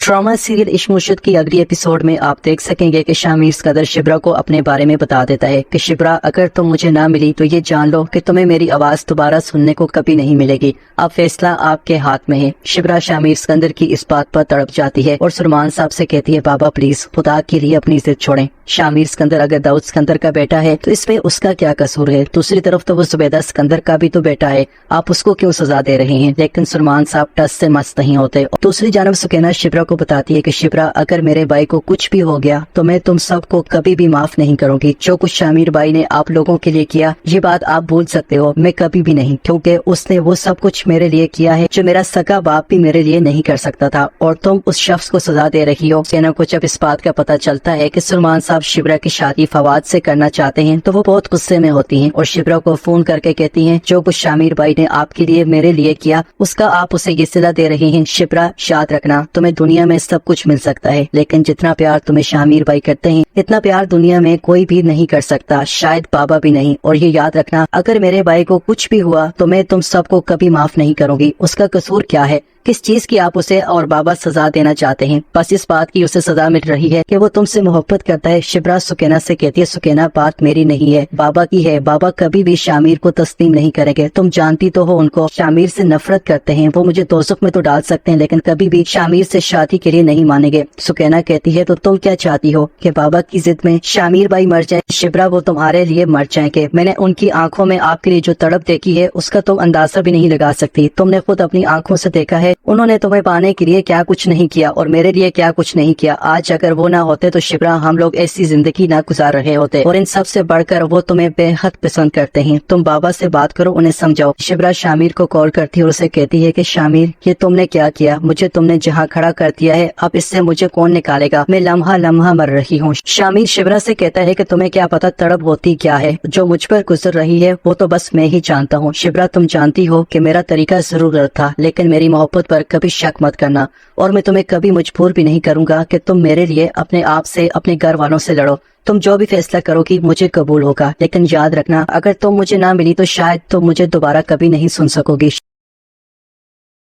Drama serial इश्क मुश्किल की अगली एपिसोड में आप देख सकेंगे कि शामीर सिकंदर शिब्रा को अपने बारे में बता देता है कि शिब्रा, अगर तुम मुझे ना मिली तो ये जान लो कि तुम्हें मेरी आवाज दोबारा सुनने को कभी नहीं मिलेगी। अब फैसला आपके हाथ में है। शिब्रा शामीर सिकंदर की इस बात पर तड़प जाती है और सुरमान साहब से कहती है, बाबा प्लीज खुदा के लिए अपनी जिद छोड़ें। शामीर सिकंदर अगर दाऊद सिकंदर का बेटा है तो इसमें उसका क्या कसूर है? दूसरी तरफ तो वो जुबैदा सिकंदर का भी तो बेटा है, आप उसको क्यों सजा दे रहे हैं? लेकिन सुरमान साहब टस से मस्त नहीं होते। दूसरी जानब सुकैना शिब्रा को बताती है कि शिब्रा, अगर मेरे भाई को कुछ भी हो गया तो मैं तुम सबको कभी भी माफ नहीं करूंगी। जो कुछ शामीर भाई ने आप लोगों के लिए किया, ये बात आप भूल सकते हो, मैं कभी भी नहीं, क्योंकि उसने वो सब कुछ मेरे लिए किया है जो मेरा सगा बाप भी मेरे लिए नहीं कर सकता था, और तुम उस शख्स को सजा दे रही हो। सुकैना को जब इस बात का पता चलता है कि सुरमान साहब शिब्रा की शादी फवाद से करना चाहते हैं तो वो बहुत गुस्से में होती हैं और शिब्रा को फोन करके कहती हैं, जो कुछ शामीर भाई ने आपके लिए मेरे लिए किया उसका आप उसे ये सिला दे रहे हैं। शिब्रा, याद रखना, तुम्हें दुनिया में सब कुछ मिल सकता है, लेकिन जितना प्यार तुम्हें शामीर भाई करते हैं इतना प्यार दुनिया में कोई भी नहीं कर सकता, शायद बाबा भी नहीं। और ये याद रखना, अगर मेरे भाई को कुछ भी हुआ तो मैं तुम सबको कभी माफ नहीं करूंगी। उसका कसूर क्या है? किस चीज की आप उसे और बाबा सजा देना चाहते हैं? बस इस बात की उसे सजा मिल रही है कि वो तुमसे मोहब्बत करता है। शिब्रा सुकैना से कहती है, सुकैना बात मेरी नहीं है, बाबा की है। बाबा कभी भी शामीर को तस्लीम नहीं करेंगे। तुम जानती तो हो उनको शामीर से नफरत करते हैं। वो मुझे दोज़ख में तो डाल सकते हैं लेकिन कभी भी शामीर से शादी के लिए नहीं मानेंगे। सुकैना कहती है, तो तुम क्या चाहती हो कि बाबा की जिद में शामीर भाई मर जाए? शिब्रा, वो तुम्हारे लिए मर जाएंगे। मैंने उनकी आंखों में आपके लिए जो तड़प देखी है उसका तुम अंदाजा भी नहीं लगा सकती। तुमने खुद अपनी आंखों से देखा है उन्होंने तुम्हें पाने के लिए क्या कुछ नहीं किया और मेरे लिए क्या कुछ नहीं किया। आज अगर वो ना होते तो शिब्रा, हम लोग ऐसी जिंदगी ना गुजार रहे होते। और इन सब से बढ़कर वो तुम्हें बेहद पसंद करते हैं। तुम बाबा से बात करो, उन्हें समझाओ। शिब्रा शामीर को कॉल करती है और उसे कहती है कि शामीर, ये तुमने क्या किया? मुझे तुमने जहाँ खड़ा कर दिया है, अब इससे मुझे कौन निकालेगा? मैं लम्हा लम्हा मर रही हूँ। शामीर शिब्रा से कहता है कि तुम्हें क्या पता तड़प होती क्या है? जो मुझ पर गुजर रही है वो तो बस मैं ही जानता हूँ। शिब्रा, तुम जानती हो कि मेरा तरीका जरूर गलत था, लेकिन मेरी मोहब्बत पर कभी शक मत करना, और मैं तुम्हें कभी मजबूर भी नहीं करूंगा कि तुम मेरे लिए अपने आप से, अपने घर वालों से लड़ो। तुम जो भी फैसला करोगी मुझे कबूल होगा, लेकिन याद रखना, अगर तुम मुझे ना मिली तो शायद तुम मुझे दोबारा कभी नहीं सुन सकोगी।